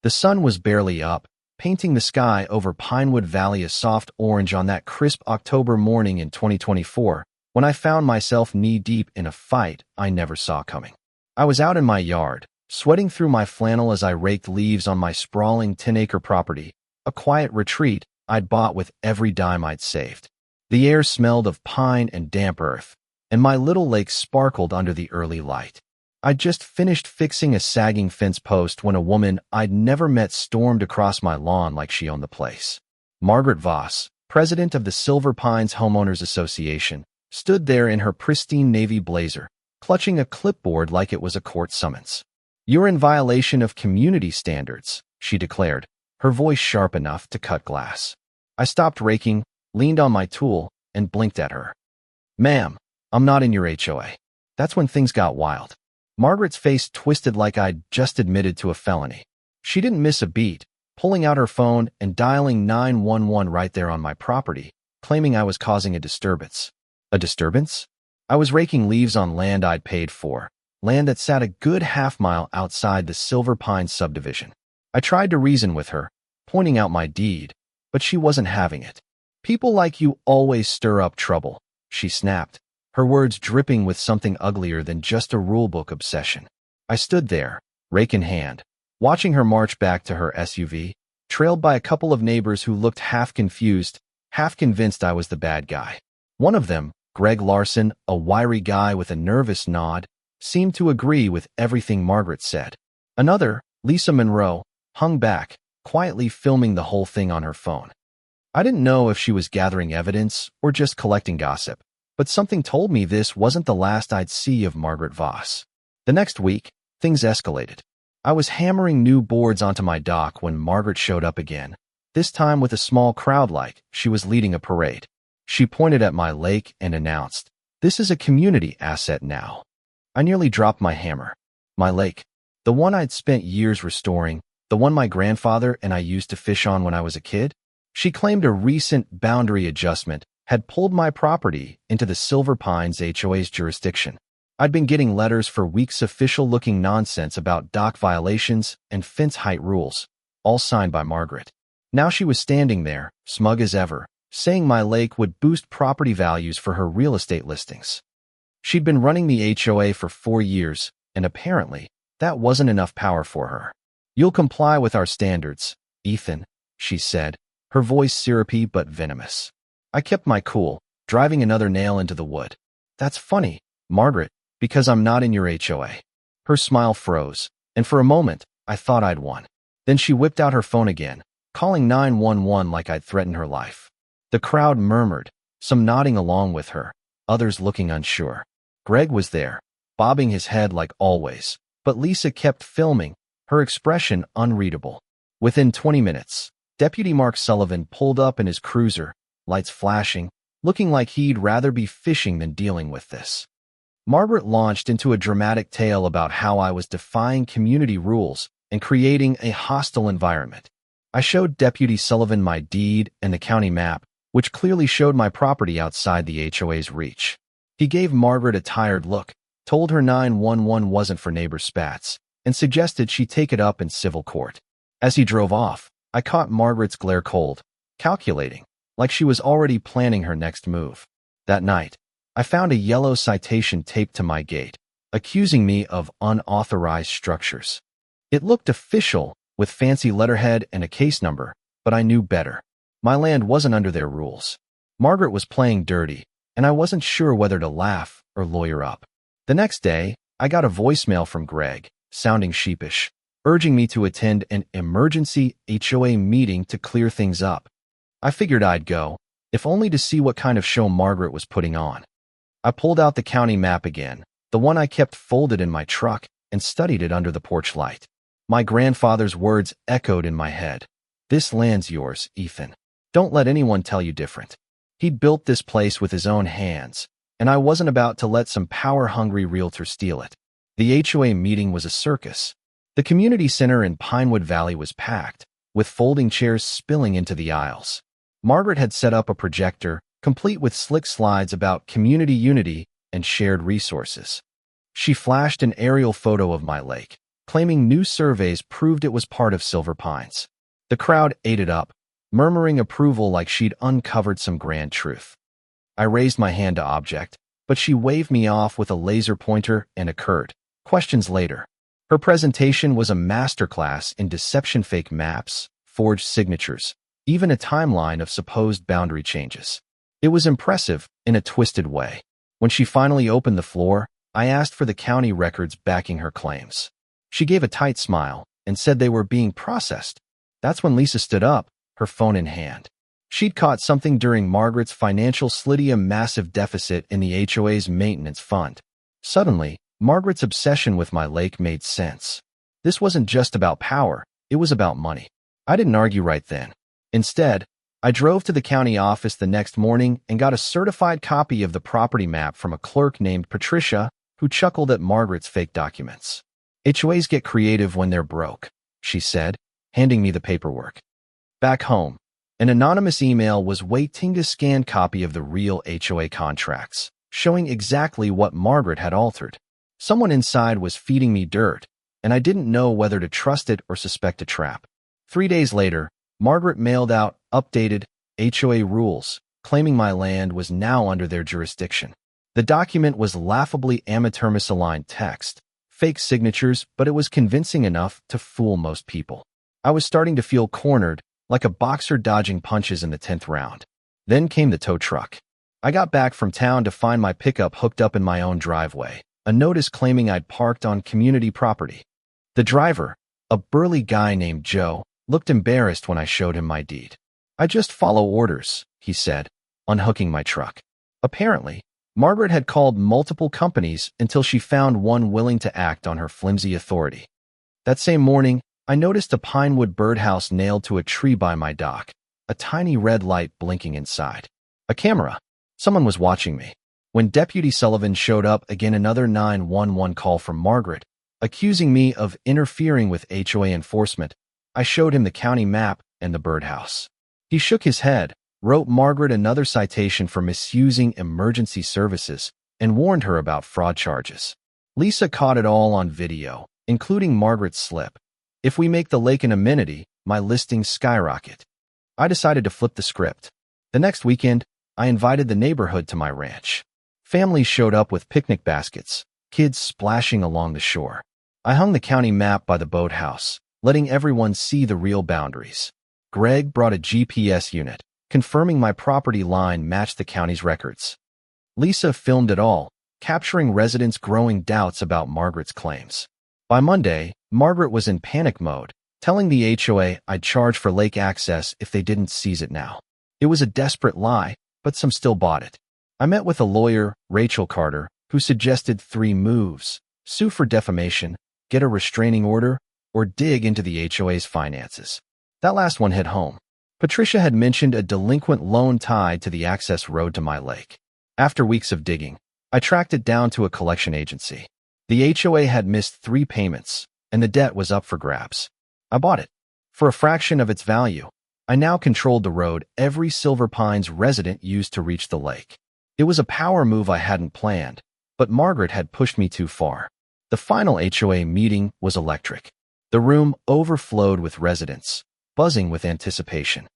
The sun was barely up, painting the sky over Pinewood Valley a soft orange on that crisp October morning in 2024, when I found myself knee-deep in a fight I never saw coming. I was out in my yard, sweating through my flannel as I raked leaves on my sprawling 10-acre property, a quiet retreat I'd bought with every dime I'd saved. The air smelled of pine and damp earth, and my little lake sparkled under the early light. I'd just finished fixing a sagging fence post when a woman I'd never met stormed across my lawn like she owned the place. Margaret Voss, president of the Silver Pines Homeowners Association, stood there in her pristine navy blazer, clutching a clipboard like it was a court summons. "You're in violation of community standards," she declared, her voice sharp enough to cut glass. I stopped raking, leaned on my tool, and blinked at her. "Ma'am, I'm not in your HOA." That's when things got wild. Margaret's face twisted like I'd just admitted to a felony. She didn't miss a beat, pulling out her phone and dialing 911 right there on my property, claiming I was causing a disturbance. A disturbance? I was raking leaves on land I'd paid for, land that sat a good half-mile outside the Silver Pines subdivision. I tried to reason with her, pointing out my deed, but she wasn't having it. "People like you always stir up trouble," she snapped, her words dripping with something uglier than just a rulebook obsession. I stood there, rake in hand, watching her march back to her SUV, trailed by a couple of neighbors who looked half confused, half convinced I was the bad guy. One of them, Greg Larson, a wiry guy with a nervous nod, seemed to agree with everything Margaret said. Another, Lisa Monroe, hung back, quietly filming the whole thing on her phone. I didn't know if she was gathering evidence or just collecting gossip, but something told me this wasn't the last I'd see of Margaret Voss. The next week, things escalated. I was hammering new boards onto my dock when Margaret showed up again, this time with a small crowd like she was leading a parade. She pointed at my lake and announced, "This is a community asset now." I nearly dropped my hammer. My lake, the one I'd spent years restoring, the one my grandfather and I used to fish on when I was a kid? She claimed a recent boundary adjustment had pulled my property into the Silver Pines HOA's jurisdiction. I'd been getting letters for weeks official-looking nonsense about dock violations and fence height rules, all signed by Margaret. Now she was standing there, smug as ever, saying my lake would boost property values for her real estate listings. She'd been running the HOA for 4 years, and apparently, that wasn't enough power for her. "You'll comply with our standards, Ethan," she said, her voice syrupy but venomous. I kept my cool, driving another nail into the wood. "That's funny, Margaret, because I'm not in your HOA." Her smile froze, and for a moment, I thought I'd won. Then she whipped out her phone again, calling 911 like I'd threatened her life. The crowd murmured, some nodding along with her, others looking unsure. Greg was there, bobbing his head like always, but Lisa kept filming, her expression unreadable. Within 20 minutes, Deputy Mark Sullivan pulled up in his cruiser, lights flashing, looking like he'd rather be fishing than dealing with this. Margaret launched into a dramatic tale about how I was defying community rules and creating a hostile environment. I showed Deputy Sullivan my deed and the county map, which clearly showed my property outside the HOA's reach. He gave Margaret a tired look, told her 911 wasn't for neighbor spats, and suggested she take it up in civil court. As he drove off, I caught Margaret's glare cold, calculating, like she was already planning her next move. That night, I found a yellow citation taped to my gate, accusing me of unauthorized structures. It looked official, with fancy letterhead and a case number, but I knew better. My land wasn't under their rules. Margaret was playing dirty, and I wasn't sure whether to laugh or lawyer up. The next day, I got a voicemail from Greg, sounding sheepish, urging me to attend an emergency HOA meeting to clear things up. I figured I'd go, if only to see what kind of show Margaret was putting on. I pulled out the county map again, the one I kept folded in my truck, and studied it under the porch light. My grandfather's words echoed in my head. "This land's yours, Ethan. Don't let anyone tell you different." He'd built this place with his own hands, and I wasn't about to let some power-hungry realtor steal it. The HOA meeting was a circus. The community center in Pinewood Valley was packed, with folding chairs spilling into the aisles. Margaret had set up a projector, complete with slick slides about community unity and shared resources. She flashed an aerial photo of my lake, claiming new surveys proved it was part of Silver Pines. The crowd ate it up, murmuring approval like she'd uncovered some grand truth. I raised my hand to object, but she waved me off with a laser pointer and occurred. Questions later. Her presentation was a masterclass in deception, fake maps, forged signatures, even a timeline of supposed boundary changes. It was impressive in a twisted way. When she finally opened the floor, I asked for the county records backing her claims. She gave a tight smile and said they were being processed. That's when Lisa stood up, her phone in hand. She'd caught something during Margaret's financial slide, a massive deficit in the HOA's maintenance fund. Suddenly, Margaret's obsession with my lake made sense. This wasn't just about power, it was about money. I didn't argue right then. Instead, I drove to the county office the next morning and got a certified copy of the property map from a clerk named Patricia, who chuckled at Margaret's fake documents. HOAs get creative when they're broke, she said, handing me the paperwork. Back home, an anonymous email was waiting to scan copy of the real HOA contracts, showing exactly what Margaret had altered. Someone inside was feeding me dirt, and I didn't know whether to trust it or suspect a trap. 3 days later, Margaret mailed out updated HOA rules, claiming my land was now under their jurisdiction. The document was laughably amateur misaligned text, fake signatures, but it was convincing enough to fool most people. I was starting to feel cornered, like a boxer dodging punches in the 10th round. Then came the tow truck. I got back from town to find my pickup hooked up in my own driveway, a notice claiming I'd parked on community property. The driver, a burly guy named Joe, looked embarrassed when I showed him my deed. "I just follow orders," he said, unhooking my truck. Apparently, Margaret had called multiple companies until she found one willing to act on her flimsy authority. That same morning, I noticed a pinewood birdhouse nailed to a tree by my dock, a tiny red light blinking inside. A camera. Someone was watching me. When Deputy Sullivan showed up, again another 911 call from Margaret, accusing me of interfering with HOA enforcement. I showed him the county map and the birdhouse. He shook his head, wrote Margaret another citation for misusing emergency services, and warned her about fraud charges. Lisa caught it all on video, including Margaret's slip. If we make the lake an amenity, my listings skyrocket. I decided to flip the script. The next weekend, I invited the neighborhood to my ranch. Families showed up with picnic baskets, kids splashing along the shore. I hung the county map by the boathouse, letting everyone see the real boundaries. Greg brought a GPS unit, confirming my property line matched the county's records. Lisa filmed it all, capturing residents' growing doubts about Margaret's claims. By Monday, Margaret was in panic mode, telling the HOA I'd charge for lake access if they didn't seize it now. It was a desperate lie, but some still bought it. I met with a lawyer, Rachel Carter, who suggested 3 moves: sue for defamation, get a restraining order, or dig into the HOA's finances. That last one hit home. Patricia had mentioned a delinquent loan tied to the access road to my lake. After weeks of digging, I tracked it down to a collection agency. The HOA had missed 3 payments, and the debt was up for grabs. I bought it. For a fraction of its value, I now controlled the road every Silver Pines resident used to reach the lake. It was a power move I hadn't planned, but Margaret had pushed me too far. The final HOA meeting was electric. The room overflowed with residents, buzzing with anticipation.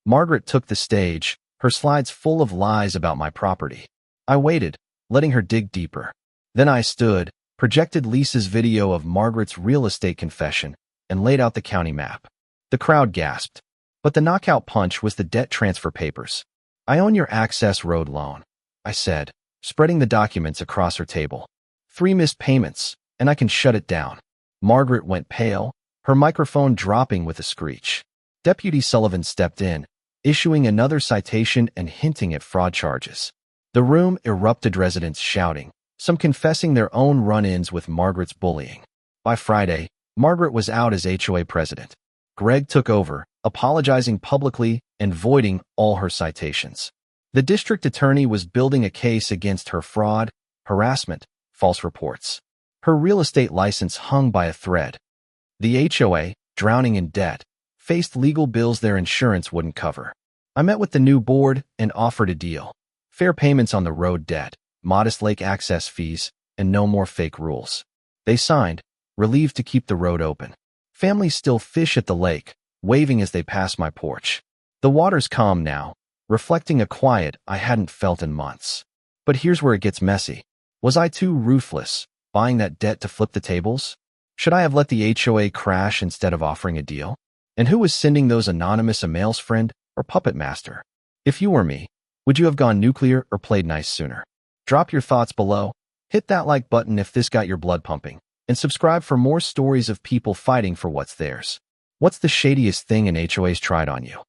Margaret took the stage, her slides full of lies about my property. I waited, letting her dig deeper. Then I stood, projected Lisa's video of Margaret's real estate confession, and laid out the county map. The crowd gasped. But the knockout punch was the debt transfer papers. "I own your access road loan," I said, spreading the documents across her table. 3 missed payments, and I can shut it down. Margaret went pale, her microphone dropping with a screech. Deputy Sullivan stepped in, issuing another citation and hinting at fraud charges. The room erupted, residents shouting, some confessing their own run-ins with Margaret's bullying. By Friday, Margaret was out as HOA president. Greg took over, apologizing publicly and voiding all her citations. The district attorney was building a case against her fraud, harassment, false reports. Her real estate license hung by a thread. The HOA, drowning in debt, faced legal bills their insurance wouldn't cover. I met with the new board and offered a deal: fair payments on the road debt, modest lake access fees, and no more fake rules. They signed, relieved to keep the road open. Families still fish at the lake, waving as they pass my porch. The water's calm now, reflecting a quiet I hadn't felt in months. But here's where it gets messy. Was I too ruthless, buying that debt to flip the tables? Should I have let the HOA crash instead of offering a deal? And who was sending those anonymous emails, friend or puppet master? If you were me, would you have gone nuclear or played nice sooner? Drop your thoughts below, hit that like button if this got your blood pumping, and subscribe for more stories of people fighting for what's theirs. What's the shadiest thing an HOA's tried on you?